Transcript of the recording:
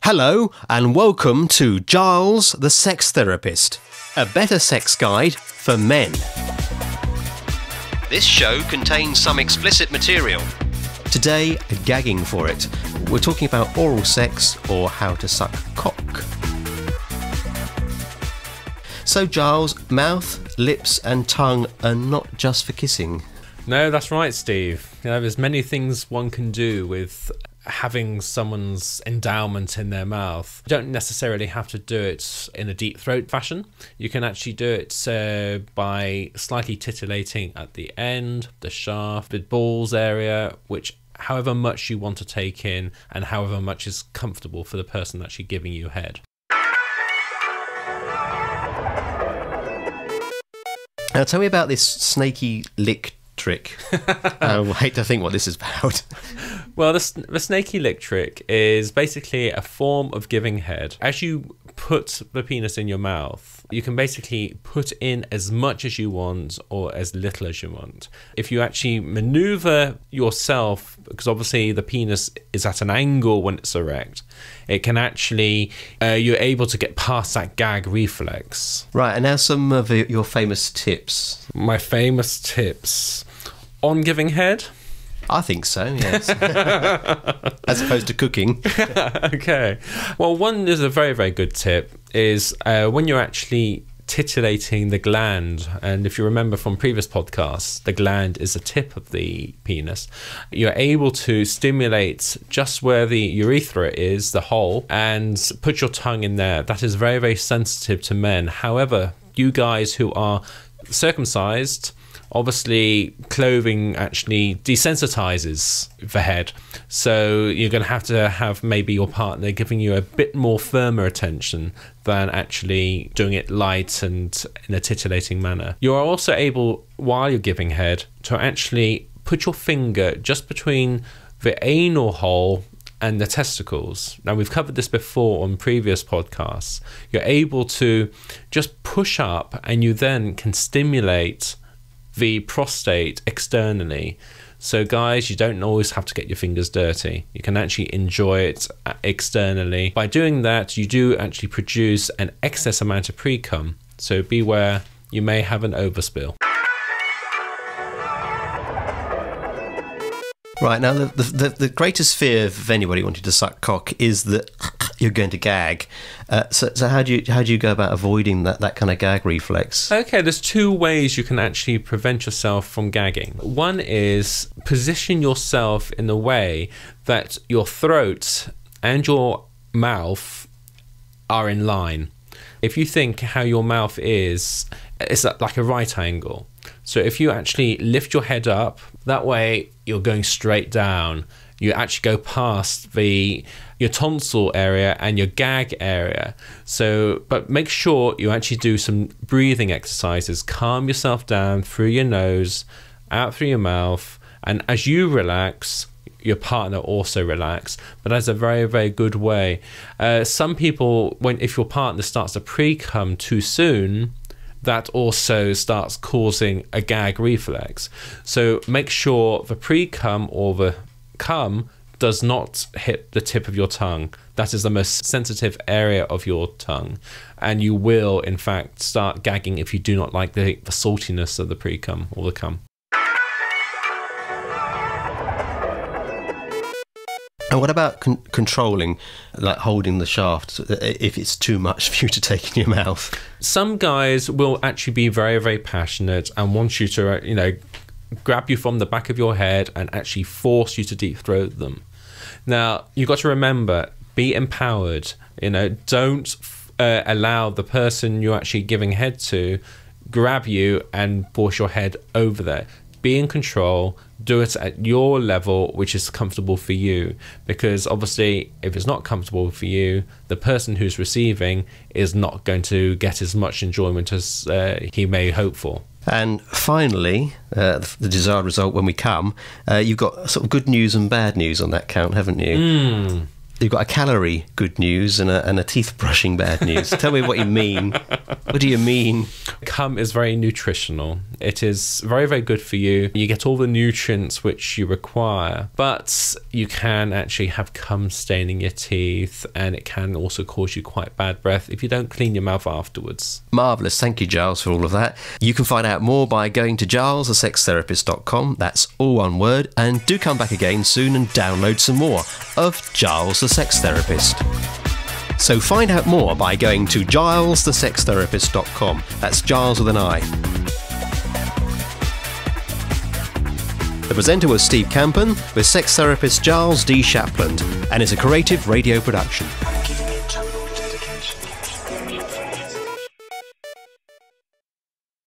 Hello and welcome to Giles the Sex Therapist, a better sex guide for men. This show contains some explicit material. Today, gagging for it. We're talking about oral sex or how to suck cock. So Giles, mouth, lips and tongue are not just for kissing. No, that's right, Steve. You know, there's many things one can do with having someone's endowment in their mouth. You don't necessarily have to do it in a deep throat fashion. You can actually do it by slightly titillating at the end, the shaft, the balls area, which however much you want to take in and however much is comfortable for the person actually giving you head. Now tell me about this snaky lick trick. I hate to think what this is about. Well, the snaky lick trick is basically a form of giving head. As you put the penis in your mouth, you can basically put in as much as you want or as little as you want. If you actually maneuver yourself, because obviously the penis is at an angle when it's erect, it can actually, you're able to get past that gag reflex. Right, and now some of your famous tips. My famous tips on giving head? I think so, yes. As opposed to cooking. Okay. Well, one is a very, very good tip is when you're actually titillating the gland, and if you remember from previous podcasts, the gland is the tip of the penis, you're able to stimulate just where the urethra is, the hole, and put your tongue in there. That is very, very sensitive to men. However, you guys who are circumcised, obviously clothing actually desensitizes the head, so you're going to have maybe your partner giving you a bit more firmer attention than actually doing it light and in a titillating manner. You are also able, while you're giving head, to actually put your finger just between the anal hole and the testicles. Now, we've covered this before on previous podcasts. You're able to just push up and you then can stimulate the prostate externally. So guys, you don't always have to get your fingers dirty. You can actually enjoy it externally. By doing that, you do actually produce an excess amount of pre-cum. So beware, you may have an overspill. Right, now the greatest fear of anybody wanting to suck cock is that you're going to gag. So how do you go about avoiding that kind of gag reflex? Okay, there's two ways you can actually prevent yourself from gagging. One is position yourself in a way that your throat and your mouth are in line. If you think how your mouth is, it's like a right angle. So if you actually lift your head up, that way you're going straight down. You actually go past your tonsil area and your gag area. So, but make sure you actually do some breathing exercises. Calm yourself down through your nose, out through your mouth, and as you relax, your partner also relax. But that's a very, very good way. Some people, if your partner starts to pre-cum too soon, that also starts causing a gag reflex. So make sure the pre-cum or the cum does not hit the tip of your tongue. That is the most sensitive area of your tongue. And you will, in fact, start gagging if you do not like the saltiness of the pre-cum or the cum. And what about controlling, like holding the shaft, if it's too much for you to take in your mouth? Some guys will actually be very, very passionate and want you to, grab you from the back of your head and actually force you to deep throat them. Now, you've got to remember, be empowered. Don't allow the person you're actually giving head to grab you and force your head over there. Be in control. Do it at your level, which is comfortable for you, because obviously if it's not comfortable for you, the person who's receiving is not going to get as much enjoyment as he may hope for. And finally, the desired result when we come, you've got sort of good news and bad news on that count, haven't you? You've got a calorie good news and a teeth brushing bad news. Tell me what you mean. What do you mean? Cum is very nutritional. It is very, very good for you. You get all the nutrients which you require, but you can actually have cum staining your teeth, and it can also cause you quite bad breath if you don't clean your mouth afterwards. Marvellous. Thank you, Giles, for all of that. You can find out more by going to GILESthesextherapist.com. That's all one word. And do come back again soon and download some more of Giles the Sex Therapist. So find out more by going to GILESthesextherapist.com. That's Giles with an I. The presenter was Steve Campen with sex therapist Giles Dee-Shapland, and is a creative radio production.